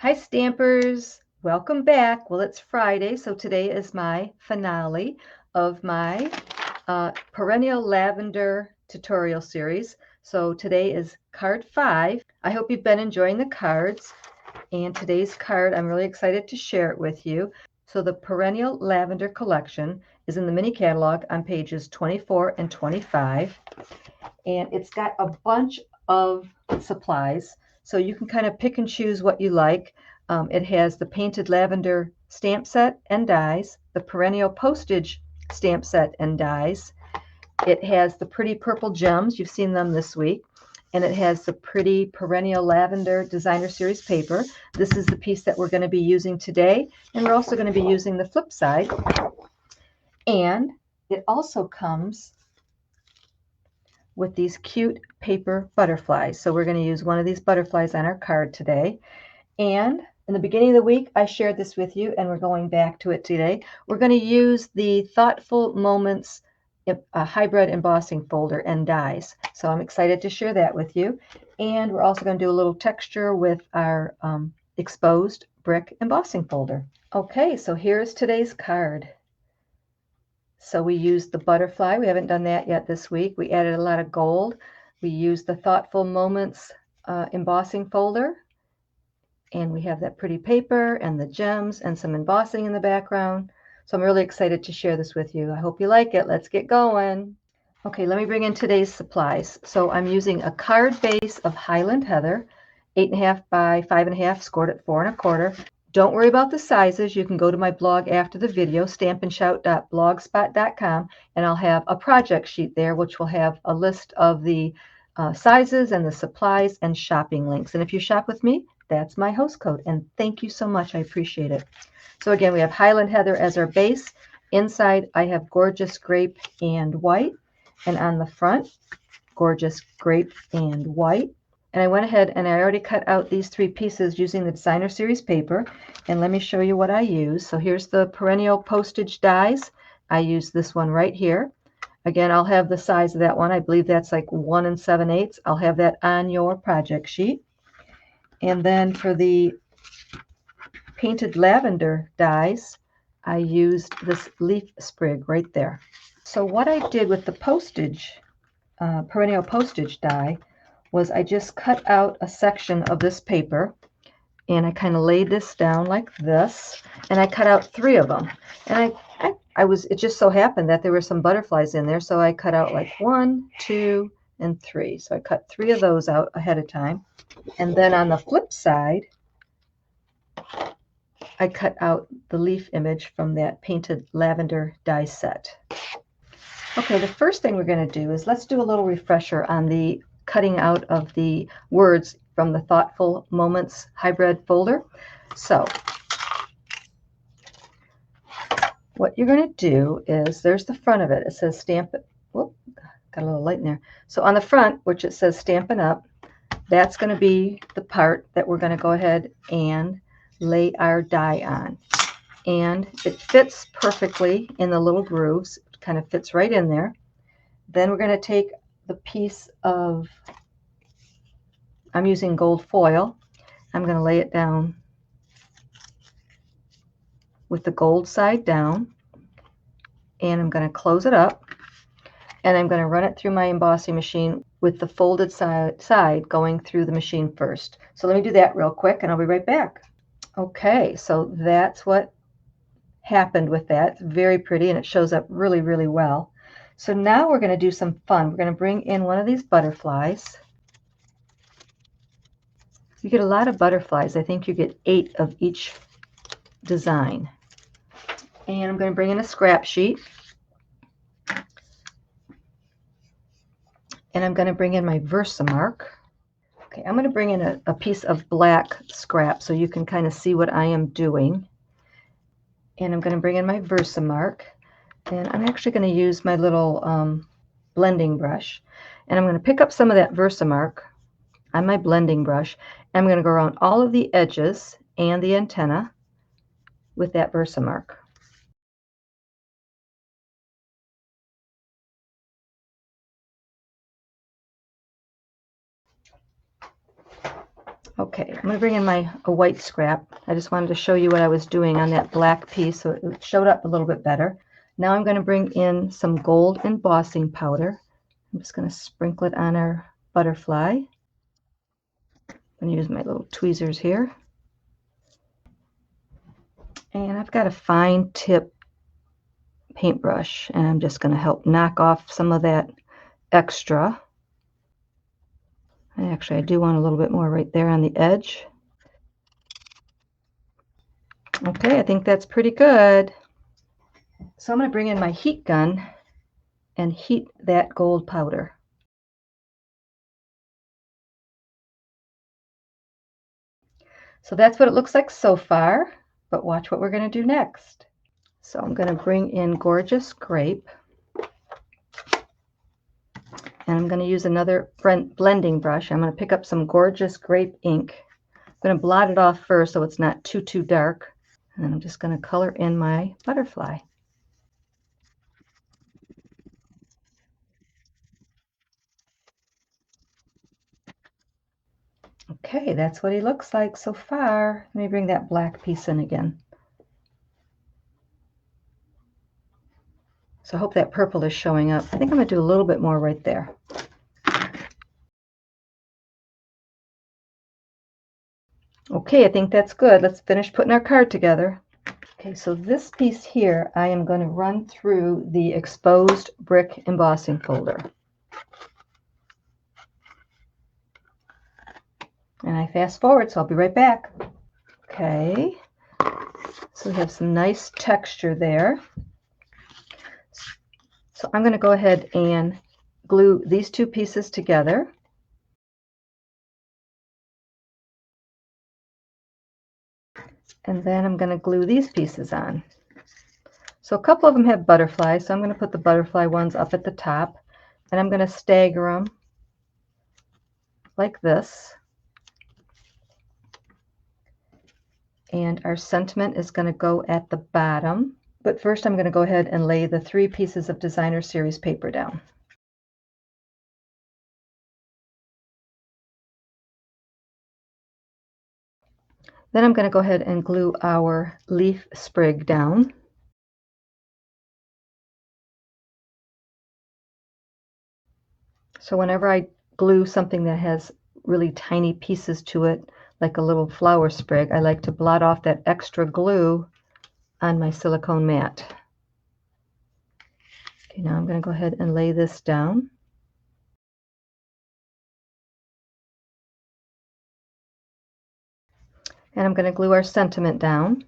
Hi Stampers, welcome back. Well, it's Friday, so today is my finale of my Perennial Lavender tutorial series. So today is card 5. I hope you've been enjoying the cards, and today's card, I'm really excited to share it with you. So the Perennial Lavender collection is in the mini catalog on pages 24 and 25, and it's got a bunch of supplies, so you can kind of pick and choose what you like. It has the painted lavender stamp set and dies, the perennial postage stamp set and dies. It has the pretty purple gems, you've seen them this week, and it has the pretty perennial lavender designer series paper. This is the piece that we're going to be using today, and we're also going to be using the flip side. And it also comes with these cute paper butterflies. So we're going to use one of these butterflies on our card today. And in the beginning of the week, I shared this with you, and we're going back to it today. We're going to use the Thoughtful Moments hybrid embossing folder and dies. So I'm excited to share that with you. And we're also going to do a little texture with our exposed brick embossing folder. Okay, so here's today's card. So we used the butterfly. We haven't done that yet this week. We added a lot of gold. We used the Thoughtful Moments embossing folder. And we have that pretty paper and the gems and some embossing in the background. So I'm really excited to share this with you. I hope you like it. Let's get going. Okay, let me bring in today's supplies. So I'm using a card base of Highland Heather, 8.5 by 5.5, scored at 4 1/4. Don't worry about the sizes. You can go to my blog after the video, stampinshout.blogspot.com, and I'll have a project sheet there, which will have a list of the sizes and the supplies and shopping links. And if you shop with me, that's my host code. And thank you so much. I appreciate it. So again, we have Highland Heather as our base. Inside, I have Gorgeous Grape and White. And on the front, Gorgeous Grape and White. And I went ahead and I already cut out these 3 pieces using the designer series paper. And let me show you what I use. So here's the perennial postage dies. I use this one right here. Again, I'll have the size of that one. I believe that's like 1 7/8. I'll have that on your project sheet. And then for the painted lavender dies, I used this leaf sprig right there. So what I did with the postage, perennial postage die, was I just cut out a section of this paper, and I kind of laid this down like this, and I cut out 3 of them. And it just so happened that there were some butterflies in there, so I cut out like 1, 2, and 3. So I cut 3 of those out ahead of time. And then on the flip side, I cut out the leaf image from that painted lavender die set. Okay, the first thing we're going to do is let's do a little refresher on the cutting out of the words from the Thoughtful Moments hybrid folder. So what you're going to do is, there's the front of it. It says stamp it. Whoop, got a little light in there. So on the front, which it says Stampin' Up, that's going to be the part that we're going to go ahead and lay our die on. And it fits perfectly in the little grooves. It kind of fits right in there. Then we're going to take the piece of, I'm using gold foil. I'm going to lay it down with the gold side down, and I'm going to close it up, and I'm going to run it through my embossing machine with the folded side going through the machine first. So let me do that real quick, and I'll be right back. Okay, so that's what happened with that. It's very pretty, and it shows up really, really well. So now we're going to do some fun. We're going to bring in one of these butterflies. You get a lot of butterflies. I think you get 8 of each design. And I'm going to bring in a scrap sheet. And I'm going to bring in my Versamark. Okay, I'm going to bring in a piece of black scrap so you can kind of see what I am doing. And I'm going to bring in my Versamark. And I'm actually going to use my little blending brush. And I'm going to pick up some of that Versamark on my blending brush. And I'm going to go around all of the edges and the antenna with that Versamark. Okay, I'm going to bring in a white scrap. I just wanted to show you what I was doing on that black piece so it showed up a little bit better. Now I'm going to bring in some gold embossing powder. I'm just going to sprinkle it on our butterfly. I'm going to use my little tweezers here. And I've got a fine tip paintbrush, and I'm just going to help knock off some of that extra. And actually, I do want a little bit more right there on the edge. Okay, I think that's pretty good. So I'm going to bring in my heat gun and heat that gold powder. So that's what it looks like so far, but watch what we're going to do next. So I'm going to bring in Gorgeous Grape, and I'm going to use another blending brush. I'm going to pick up some Gorgeous Grape ink. I'm going to blot it off first so it's not too dark, and then I'm just going to color in my butterfly. Okay, that's what he looks like so far. Let me bring that black piece in again. So I hope that purple is showing up. I think I'm going to do a little bit more right there. Okay, I think that's good. Let's finish putting our card together. Okay, so this piece here, I am going to run through the exposed brick embossing folder. And I fast forward, so I'll be right back. Okay, so we have some nice texture there. So I'm going to go ahead and glue these two pieces together. And then I'm going to glue these pieces on. So a couple of them have butterflies, so I'm going to put the butterfly ones up at the top, and I'm going to stagger them like this. And our sentiment is going to go at the bottom. But first I'm going to go ahead and lay the 3 pieces of designer series paper down. Then I'm going to go ahead and glue our leaf sprig down. So whenever I glue something that has really tiny pieces to it, like a little flower sprig, I like to blot off that extra glue on my silicone mat. Okay, now I'm going to go ahead and lay this down. And I'm going to glue our sentiment down.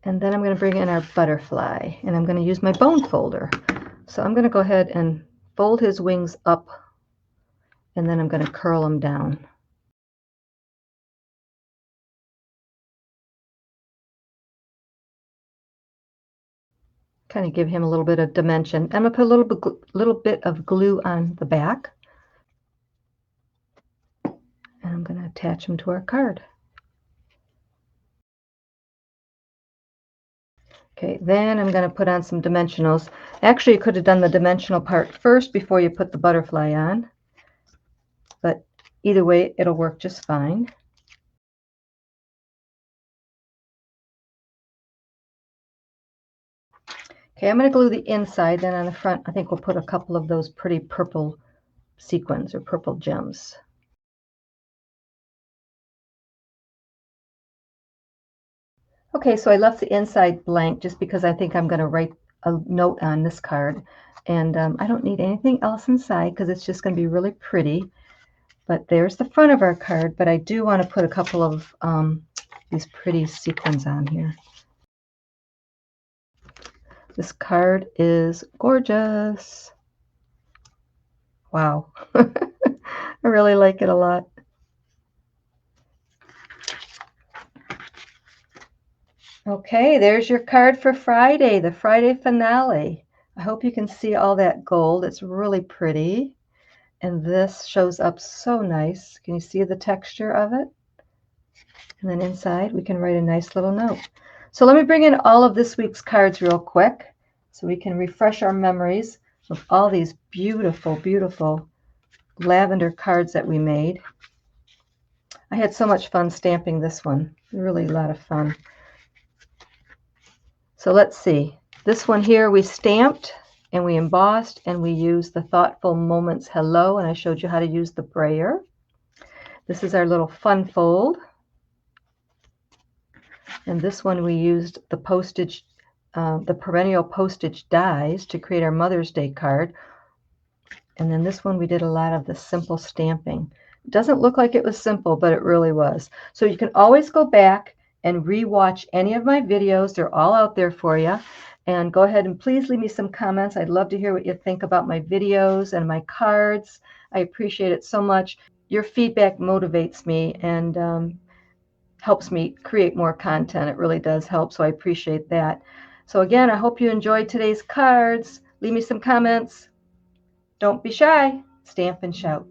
And then I'm going to bring in our butterfly, and I'm going to use my bone folder. So I'm going to go ahead and fold his wings up, and then I'm going to curl them down. Kind of give him a little bit of dimension. I'm going to put a little bit of glue on the back, and I'm going to attach him to our card. Okay, then I'm going to put on some dimensionals. Actually, you could have done the dimensional part first before you put the butterfly on, but either way, it'll work just fine. Okay, I'm going to glue the inside, then on the front, I think we'll put a couple of those pretty purple sequins or purple gems. Okay, so I left the inside blank just because I think I'm going to write a note on this card. And I don't need anything else inside because it's just going to be really pretty. But there's the front of our card, but I do want to put a couple of these pretty sequins on here. This card is gorgeous. Wow. I really like it a lot. Okay, there's your card for Friday, the Friday finale. I hope you can see all that gold. It's really pretty. And this shows up so nice. Can you see the texture of it? And then inside, we can write a nice little note. So let me bring in all of this week's cards real quick so we can refresh our memories of all these beautiful, beautiful lavender cards that we made. I had so much fun stamping this one. Really a lot of fun. So let's see. This one here we stamped and we embossed and we used the Thoughtful Moments Hello, and I showed you how to use the brayer. This is our little fun fold. And this one we used the postage, the Perennial postage dies to create our Mother's Day card. And then this one we did a lot of the simple stamping. It doesn't look like it was simple, but it really was. So you can always go back and re-watch any of my videos. They're all out there for you. And go ahead and please leave me some comments. I'd love to hear what you think about my videos and my cards. I appreciate it so much. Your feedback motivates me and helps me create more content. It really does help, so I appreciate that. So again, I hope you enjoyed today's cards. Leave me some comments. Don't be shy. Stamp and shout.